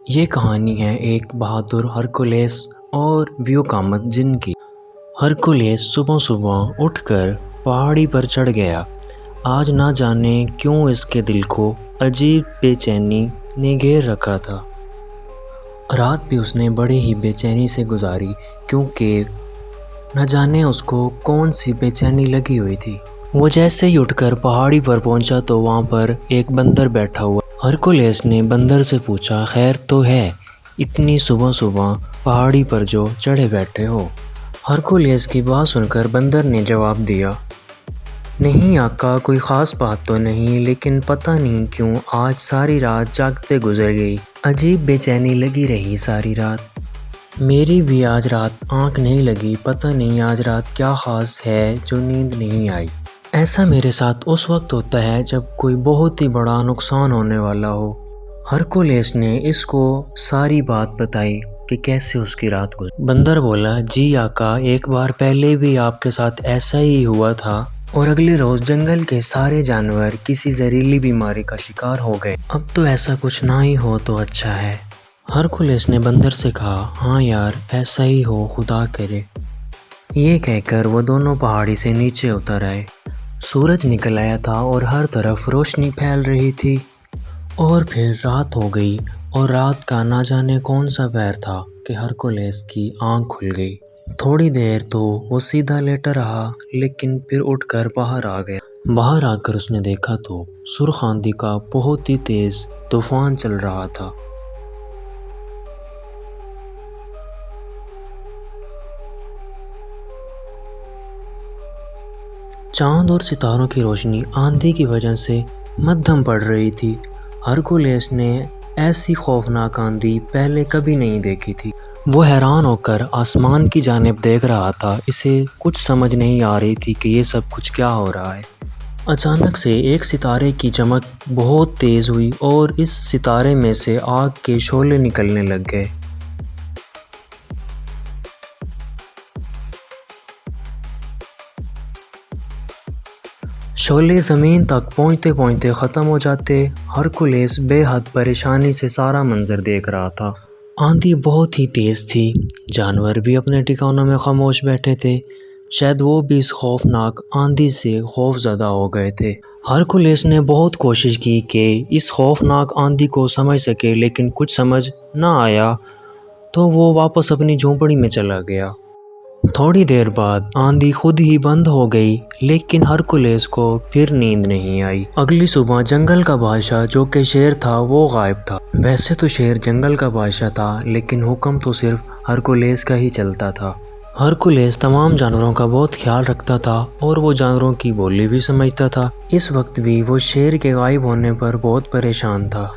یہ کہانی ہے ایک بہادر ہرکولیس اور ویوکامت جن کی۔ ہرکولیس صبح صبح اٹھ کر پہاڑی پر چڑھ گیا۔ آج نہ جانے کیوں اس کے دل کو عجیب بے چینی نے گھیر رکھا تھا۔ رات بھی اس نے بڑے ہی بے چینی سے گزاری کیونکہ نہ جانے اس کو کون سی بے چینی لگی ہوئی تھی۔ وہ جیسے ہی اٹھ کر پہاڑی پر پہنچا تو وہاں پر ایک بندر بیٹھا ہوا۔ ہرکولیس نے بندر سے پوچھا، خیر تو ہے؟ اتنی صبح صبح پہاڑی پر جو چڑھے بیٹھے ہو؟ ہرکولیس کی بات سن کر بندر نے جواب دیا، نہیں آقا، کوئی خاص بات تو نہیں، لیکن پتہ نہیں کیوں آج ساری رات جاگتے گزر گئی۔ عجیب بے چینی لگی رہی ساری رات۔ میری بھی آج رات آنکھ نہیں لگی، پتہ نہیں آج رات کیا خاص ہے جو نیند نہیں آئی۔ ایسا میرے ساتھ اس وقت ہوتا ہے جب کوئی بہت ہی بڑا نقصان ہونے والا ہو۔ ہرکولیس نے اس کو ساری بات بتائی کہ کیسے اس کی رات گزری۔ بندر بولا، جی آقا، ایک بار پہلے بھی آپ کے ساتھ ایسا ہی ہوا تھا اور اگلے روز جنگل کے سارے جانور کسی زہریلی بیماری کا شکار ہو گئے۔ اب تو ایسا کچھ نہ ہی ہو تو اچھا ہے۔ ہرکولیس نے بندر سے کہا، ہاں یار، ایسا ہی ہو، خدا کرے۔ یہ کہہ کر وہ دونوں پہاڑی سے نیچے اتر آئے۔ سورج نکل آیا تھا اور ہر طرف روشنی پھیل رہی تھی، اور پھر رات ہو گئی، اور رات کا نہ جانے کون سا پہر تھا کہ ہرکولیس کی آنکھ کھل گئی۔ تھوڑی دیر تو وہ سیدھا لیٹا رہا، لیکن پھر اٹھ کر باہر آ گیا۔ باہر آ کر اس نے دیکھا تو سرخ آندھی کا بہت ہی تیز طوفان چل رہا تھا۔ چاند اور ستاروں کی روشنی آندھی کی وجہ سے مدھم پڑ رہی تھی۔ ہرکولیس نے ایسی خوفناک آندھی پہلے کبھی نہیں دیکھی تھی۔ وہ حیران ہو کر آسمان کی جانب دیکھ رہا تھا۔ اسے کچھ سمجھ نہیں آ رہی تھی کہ یہ سب کچھ کیا ہو رہا ہے۔ اچانک سے ایک ستارے کی چمک بہت تیز ہوئی اور اس ستارے میں سے آگ کے شعلے نکلنے لگ گئے۔ شعلے زمین تک پہنچتے پہنچتے ختم ہو جاتے۔ ہرکولیس بے حد پریشانی سے سارا منظر دیکھ رہا تھا۔ آندھی بہت ہی تیز تھی، جانور بھی اپنے ٹھکانوں میں خاموش بیٹھے تھے، شاید وہ بھی اس خوفناک آندھی سے خوف زدہ ہو گئے تھے۔ ہرکولیس نے بہت کوشش کی کہ اس خوفناک آندھی کو سمجھ سکے، لیکن کچھ سمجھ نہ آیا تو وہ واپس اپنی جھونپڑی میں چلا گیا۔ تھوڑی دیر بعد آندھی خود ہی بند ہو گئی، لیکن ہرکولیس کو پھر نیند نہیں آئی۔ اگلی صبح جنگل کا بادشاہ جو کہ شیر تھا وہ غائب تھا۔ ویسے تو شیر جنگل کا بادشاہ تھا، لیکن حکم تو صرف ہرکولیس کا ہی چلتا تھا۔ ہرکولیس تمام جانوروں کا بہت خیال رکھتا تھا اور وہ جانوروں کی بولی بھی سمجھتا تھا۔ اس وقت بھی وہ شیر کے غائب ہونے پر بہت پریشان تھا۔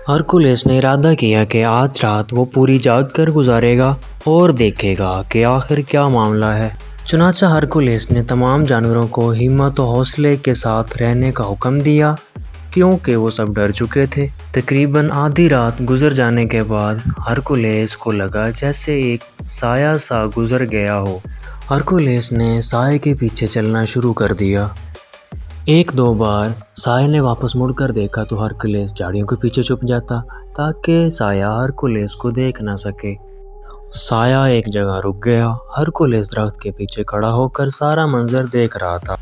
ہرکولیس نے ارادہ کیا کہ آج رات وہ پوری جاگ کر گزارے گا اور دیکھے گا کہ آخر کیا معاملہ ہے۔ چنانچہ ہرکولیس نے تمام جانوروں کو ہمت و حوصلے کے ساتھ رہنے کا حکم دیا، کیونکہ وہ سب ڈر چکے تھے۔ تقریباً آدھی رات گزر جانے کے بعد ہرکولیس کو لگا جیسے ایک سایہ سا گزر گیا ہو۔ ہرکولیس نے سائے کے پیچھے چلنا شروع کر دیا۔ ایک دو بار سائے نے واپس مڑ کر دیکھا تو ہرکولیس جھاڑیوں کے پیچھے چھپ جاتا تاکہ سایہ ہرکولیس کو دیکھ نہ سکے۔ سایہ ایک جگہ رک گیا۔ ہرکولیس درخت کے پیچھے کھڑا ہو کر سارا منظر دیکھ رہا تھا۔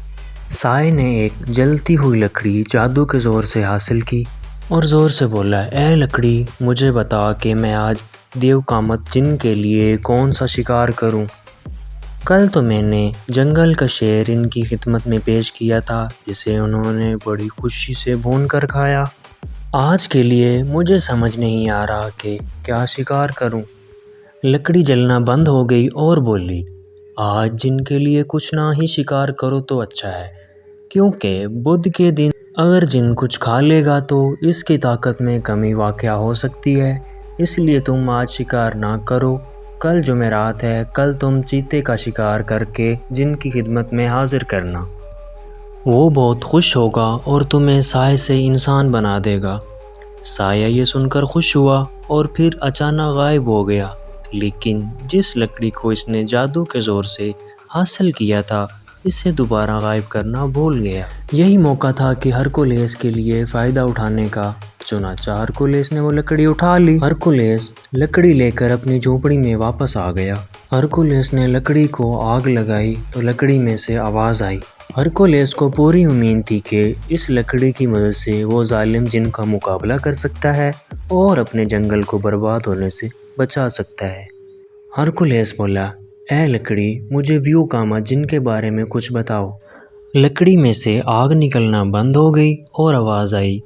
سائے نے ایک جلتی ہوئی لکڑی جادو کے زور سے حاصل کی اور زور سے بولا، اے لکڑی، مجھے بتا کہ میں آج ویوکامت جن کے لیے کون سا شکار کروں۔ کل تو میں نے جنگل کا شیر ان کی خدمت میں پیش کیا تھا، جسے انہوں نے بڑی خوشی سے بھون کر کھایا۔ آج کے لیے مجھے سمجھ نہیں آ رہا کہ کیا شکار کروں۔ لکڑی جلنا بند ہو گئی اور بولی، آج جن کے لیے کچھ نہ ہی شکار کرو تو اچھا ہے، کیونکہ بدھ کے دن اگر جن کچھ کھا لے گا تو اس کی طاقت میں کمی واقع ہو سکتی ہے، اس لیے تم آج شکار نہ کرو۔ کل جمعرات ہے، کل تم چیتے کا شکار کر کے جن کی خدمت میں حاضر کرنا۔ وہ بہت خوش ہوگا اور تمہیں سائے سے انسان بنا دے گا۔ سایہ یہ سن کر خوش ہوا اور پھر اچانک غائب ہو گیا، لیکن جس لکڑی کو اس نے جادو کے زور سے حاصل کیا تھا اسے دوبارہ غائب کرنا بھول گیا۔ یہی موقع تھا کہ ہرکولیس کے لیے فائدہ اٹھانے کا، چنانچہ ہرکولیس نے وہ لکڑی اٹھا لی۔ ہرکولیس لکڑی لے کر اپنی جھونپڑی میں واپس آ گیا۔ ہرکولیس نے لکڑی کو آگ لگائی تو لکڑی میں سے آواز آئی۔ ہرکولیس کو پوری امید تھی کہ اس لکڑی کی مدد سے وہ ظالم جن کا مقابلہ کر سکتا ہے اور اپنے جنگل کو برباد ہونے سے بچا سکتا ہے۔ ہرکولیس بولا، اے لکڑی، مجھے ویو کاما جن کے بارے میں کچھ بتاؤ۔ لکڑی میں سے آگ نکلنا بند ہو گئی اور آواز آئی،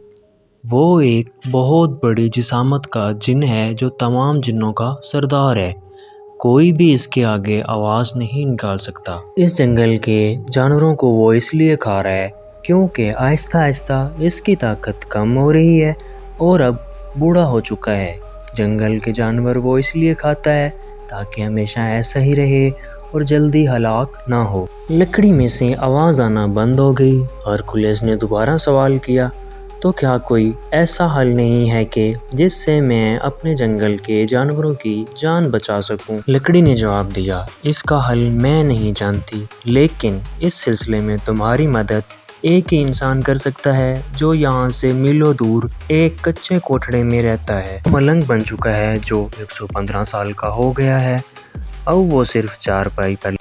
وہ ایک بہت بڑی جسامت کا جن ہے جو تمام جنوں کا سردار ہے، کوئی بھی اس کے آگے آواز نہیں نکال سکتا۔ اس جنگل کے جانوروں کو وہ اس لیے کھا رہا ہے کیونکہ آہستہ آہستہ اس کی طاقت کم ہو رہی ہے اور اب بوڑھا ہو چکا ہے۔ جنگل کے جانور وہ اس لیے کھاتا ہے تاکہ ہمیشہ ایسا ہی رہے اور جلدی ہلاک نہ ہو۔ لکڑی میں سے آواز آنا بند ہو گئی۔ ہرکولیس نے دوبارہ سوال کیا، تو کیا کوئی ایسا حل نہیں ہے کہ جس سے میں اپنے جنگل کے جانوروں کی جان بچا سکوں؟ لکڑی نے جواب دیا، اس کا حل میں نہیں جانتی، لیکن اس سلسلے میں تمہاری مدد ایک ہی انسان کر سکتا ہے جو یہاں سے میلوں دور ایک کچے کوٹھڑے میں رہتا ہے۔ ملنگ بن چکا ہے، جو 115 سال کا ہو گیا ہے۔ اب وہ صرف چارپائی پر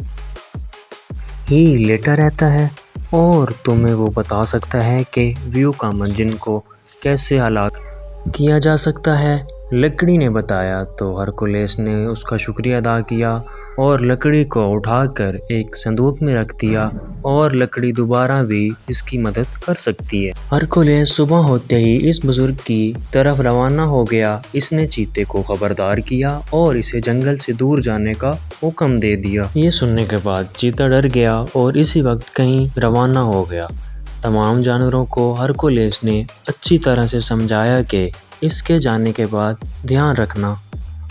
ہی لیٹا رہتا ہے اور تمہیں وہ بتا سکتا ہے کہ ویو کاما جن کو کیسے ہلاک کیا جا سکتا ہے۔ لکڑی نے بتایا تو ہرکولیس نے اس کا شکریہ ادا کیا اور لکڑی کو اٹھا کر ایک صندوق میں رکھ دیا، اور لکڑی دوبارہ بھی اس کی مدد کر سکتی ہے۔ ہرکولیس صبح ہوتے ہی اس بزرگ کی طرف روانہ ہو گیا۔ اس نے چیتے کو خبردار کیا اور اسے جنگل سے دور جانے کا حکم دے دیا۔ یہ سننے کے بعد چیتا ڈر گیا اور اسی وقت کہیں روانہ ہو گیا۔ تمام جانوروں کو ہرکولیس نے اچھی طرح سے سمجھایا کہ اس کے جانے کے بعد دھیان رکھنا۔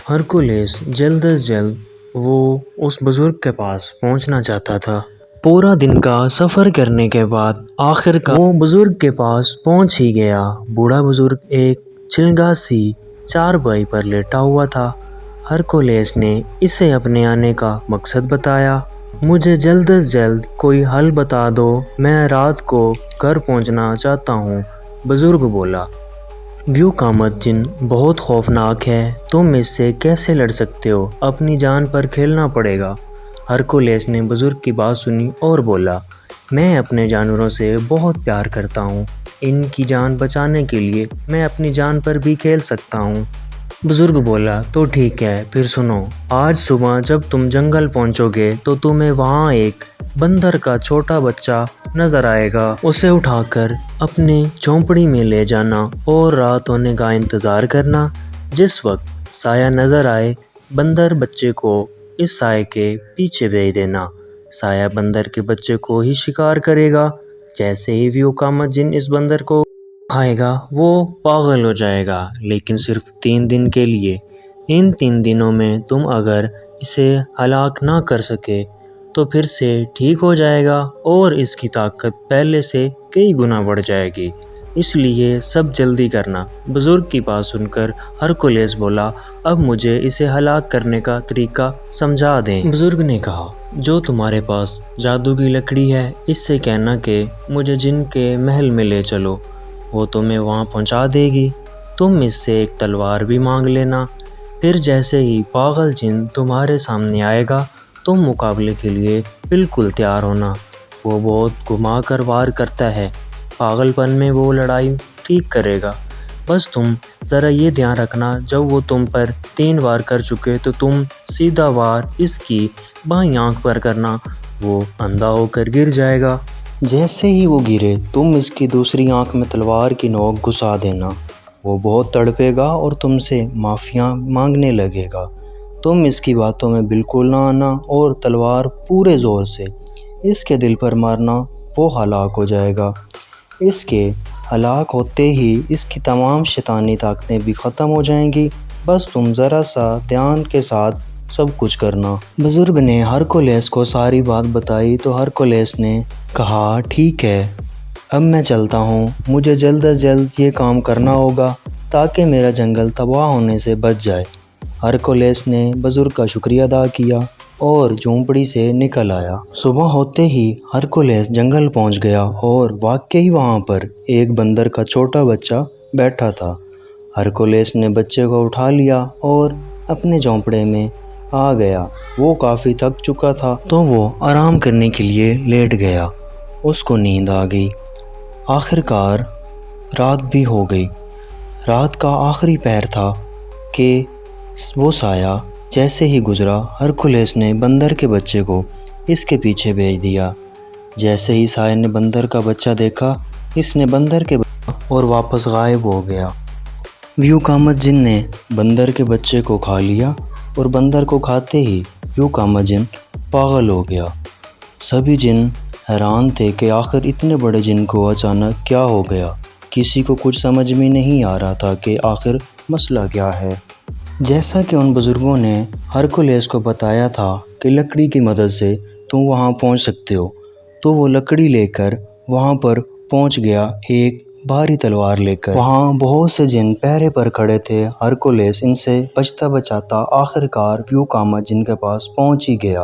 ہرکولیس جلد از جلد وہ اس بزرگ کے پاس پہنچنا چاہتا تھا۔ پورا دن کا سفر کرنے کے بعد آخرکار وہ بزرگ کے پاس پہنچ ہی گیا۔ بوڑھا بزرگ ایک چھلگا سی چارپائی پر لیٹا ہوا تھا۔ ہرکولیس نے اسے اپنے آنے کا مقصد بتایا۔ مجھے جلد از جلد کوئی حل بتا دو، میں رات کو گھر پہنچنا چاہتا ہوں۔ بزرگ بولا، ویو کاما جن بہت خوفناک ہے، تم اس سے کیسے لڑ سکتے ہو؟ اپنی جان پر کھیلنا پڑے گا۔ ہرکولیس نے بزرگ کی بات سنی اور بولا، میں اپنے جانوروں سے بہت پیار کرتا ہوں، ان کی جان بچانے کے لیے میں اپنی جان پر بھی کھیل سکتا ہوں۔ بزرگ بولا، تو ٹھیک ہے، پھر سنو، آج صبح جب تم جنگل پہنچو گے تو تمہیں وہاں ایک بندر کا چھوٹا بچہ نظر آئے گا۔ اسے اٹھا کر اپنے جھونپڑی میں لے جانا اور رات ہونے کا انتظار کرنا۔ جس وقت سایہ نظر آئے، بندر بچے کو اس سائے کے پیچھے بھیج دینا۔ سایہ بندر کے بچے کو ہی شکار کرے گا۔ جیسے ہی ویو کاما جن اس بندر کو کھائے گا وہ پاگل ہو جائے گا، لیکن صرف 3 دن کے لیے۔ ان 3 دنوں میں تم اگر اسے ہلاک نہ کر سکے تو پھر سے ٹھیک ہو جائے گا اور اس کی طاقت پہلے سے کئی گنا بڑھ جائے گی، اس لیے سب جلدی کرنا۔ بزرگ کی بات سن کر ہرکولیس بولا، اب مجھے اسے ہلاک کرنے کا طریقہ سمجھا دیں۔ بزرگ نے کہا، جو تمہارے پاس جادو کی لکڑی ہے، اس سے کہنا کہ مجھے جن کے محل میں لے چلو، وہ تمہیں وہاں پہنچا دے گی۔ تم اس سے ایک تلوار بھی مانگ لینا، پھر جیسے ہی پاگل جن تمہارے سامنے آئے گا تم مقابلے کے لیے بالکل تیار ہونا۔ وہ بہت گھما کر وار کرتا ہے، پاگل پن میں وہ لڑائی ٹھیک کرے گا۔ بس تم ذرا یہ دھیان رکھنا، جب وہ تم پر 3 وار کر چکے تو تم سیدھا وار اس کی بائیں آنکھ پر کرنا، وہ اندھا ہو کر گر جائے گا۔ جیسے ہی وہ گرے تم اس کی دوسری آنکھ میں تلوار کی نوک گھسا دینا، وہ بہت تڑپے گا اور تم سے معافیاں مانگنے لگے گا۔ تم اس کی باتوں میں بالکل نہ آنا اور تلوار پورے زور سے اس کے دل پر مارنا، وہ ہلاک ہو جائے گا۔ اس کے ہلاک ہوتے ہی اس کی تمام شیطانی طاقتیں بھی ختم ہو جائیں گی۔ بس تم ذرا سا دھیان کے ساتھ سب کچھ کرنا۔ بزرگ نے ہرکولیس کو ساری بات بتائی تو ہرکولیس نے کہا، ٹھیک ہے، اب میں چلتا ہوں، مجھے جلد از جلد یہ کام کرنا ہوگا تاکہ میرا جنگل تباہ ہونے سے بچ جائے۔ ہرکولیس نے بزرگ کا شکریہ ادا کیا اور جھونپڑی سے نکل آیا۔ صبح ہوتے ہی ہرکولیس جنگل پہنچ گیا اور واقعی وہاں پر ایک بندر کا چھوٹا بچہ بیٹھا تھا۔ ہرکولیس نے بچے کو اٹھا لیا اور اپنے جھونپڑے میں آ گیا۔ وہ کافی تھک چکا تھا تو وہ آرام کرنے کے لیے لیٹ گیا۔ اس کو نیند آ گئی۔ آخر کار رات بھی ہو گئی۔ رات کا آخری پہر تھا کہ وہ سایہ جیسے ہی گزرا، ہرکولیس نے بندر کے بچے کو اس کے پیچھے بھیج دیا۔ جیسے ہی سایہ نے بندر کا بچہ دیکھا، اس نے بندر کے بچے اور واپس غائب ہو گیا۔ ویوکامت جن نے بندر کے بچے کو کھا لیا اور بندر کو کھاتے ہی ویوکامت جن پاگل ہو گیا۔ سبھی جن حیران تھے کہ آخر اتنے بڑے جن کو اچانک کیا ہو گیا۔ کسی کو کچھ سمجھ میں نہیں آ رہا تھا کہ آخر مسئلہ کیا ہے۔ جیسا کہ ان بزرگوں نے ہرکولیس کو بتایا تھا کہ لکڑی کی مدد سے تم وہاں پہنچ سکتے ہو، تو وہ لکڑی لے کر وہاں پر پہنچ گیا، ایک بھاری تلوار لے کر۔ وہاں بہت سے جن پہرے پر کھڑے تھے۔ ہرکولیس ان سے بچتا بچاتا آخر کار ویوکامت جن کے پاس پہنچ ہی گیا۔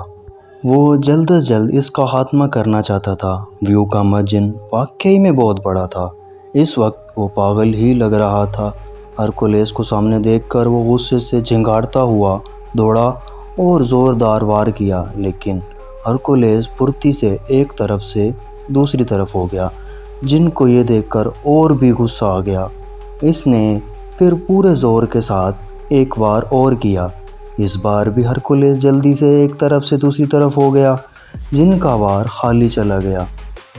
وہ جلد از جلد اس کا خاتمہ کرنا چاہتا تھا۔ ویوکامت جن واقعی میں بہت بڑا تھا۔ اس وقت وہ پاگل ہی لگ رہا تھا۔ ہرکولیس کو سامنے دیکھ کر وہ غصے سے جھنگاڑتا ہوا دوڑا اور زوردار وار کیا، لیکن ہرکولیس پھرتی سے ایک طرف سے دوسری طرف ہو گیا۔ جن کو یہ دیکھ کر اور بھی غصہ آ گیا۔ اس نے پھر پورے زور کے ساتھ ایک وار اور کیا۔ اس بار بھی ہرکولیس جلدی سے ایک طرف سے دوسری طرف ہو گیا۔ جن کا وار خالی چلا گیا۔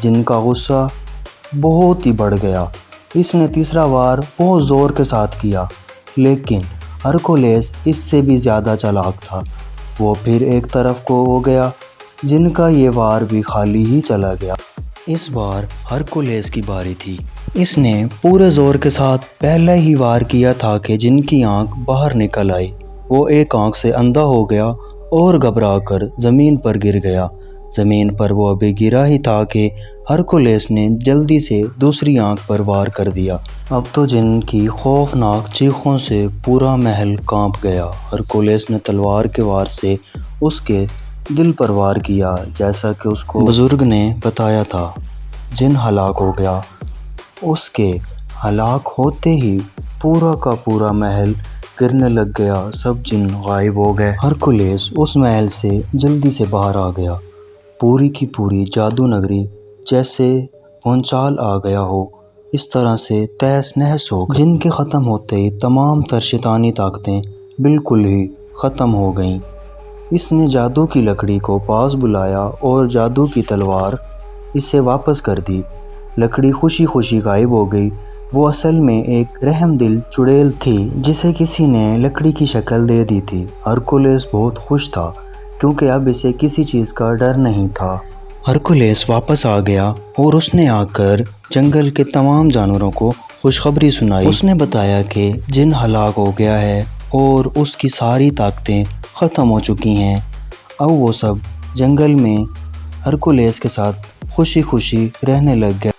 جن کا غصہ بہت ہی بڑھ گیا۔ اس نے تیسرا وار بہت زور کے ساتھ کیا، لیکن ہرکولیس اس سے بھی زیادہ چالاک تھا۔ وہ پھر ایک طرف کو ہو گیا۔ جن کا یہ وار بھی خالی ہی چلا گیا۔ اس بار ہرکولیس کی باری تھی۔ اس نے پورے زور کے ساتھ پہلا ہی وار کیا تھا کہ جن کی آنکھ باہر نکل آئی۔ وہ ایک آنکھ سے اندھا ہو گیا اور گھبرا کر زمین پر گر گیا۔ زمین پر وہ ابھی گرا ہی تھا کہ ہرکولیس نے جلدی سے دوسری آنکھ پر وار کر دیا۔ اب تو جن کی خوفناک چیخوں سے پورا محل کانپ گیا۔ ہرکولیس نے تلوار کے وار سے اس کے دل پر وار کیا، جیسا کہ اس کو بزرگ نے بتایا تھا۔ جن ہلاک ہو گیا۔ اس کے ہلاک ہوتے ہی پورا کا پورا محل گرنے لگ گیا۔ سب جن غائب ہو گئے۔ ہرکولیس اس محل سے جلدی سے باہر آ گیا۔ پوری کی پوری جادو نگری جیسے بھونچال آ گیا ہو، اس طرح سے تہس نہس ہو گئی۔ جن کے ختم ہوتے ہی تمام تر شیطانی طاقتیں بالکل ہی ختم ہو گئیں۔ اس نے جادو کی لکڑی کو پاس بلایا اور جادو کی تلوار اسے واپس کر دی۔ لکڑی خوشی خوشی غائب ہو گئی۔ وہ اصل میں ایک رحم دل چڑیل تھی جسے کسی نے لکڑی کی شکل دے دی تھی۔ ہرکولیس بہت خوش تھا کیونکہ اب اسے کسی چیز کا ڈر نہیں تھا۔ ہرکولیس واپس آ گیا اور اس نے آ کر جنگل کے تمام جانوروں کو خوشخبری سنائی۔ اس نے بتایا کہ جن ہلاک ہو گیا ہے اور اس کی ساری طاقتیں ختم ہو چکی ہیں۔ اب وہ سب جنگل میں ہرکولیس کے ساتھ خوشی خوشی رہنے لگ گئے۔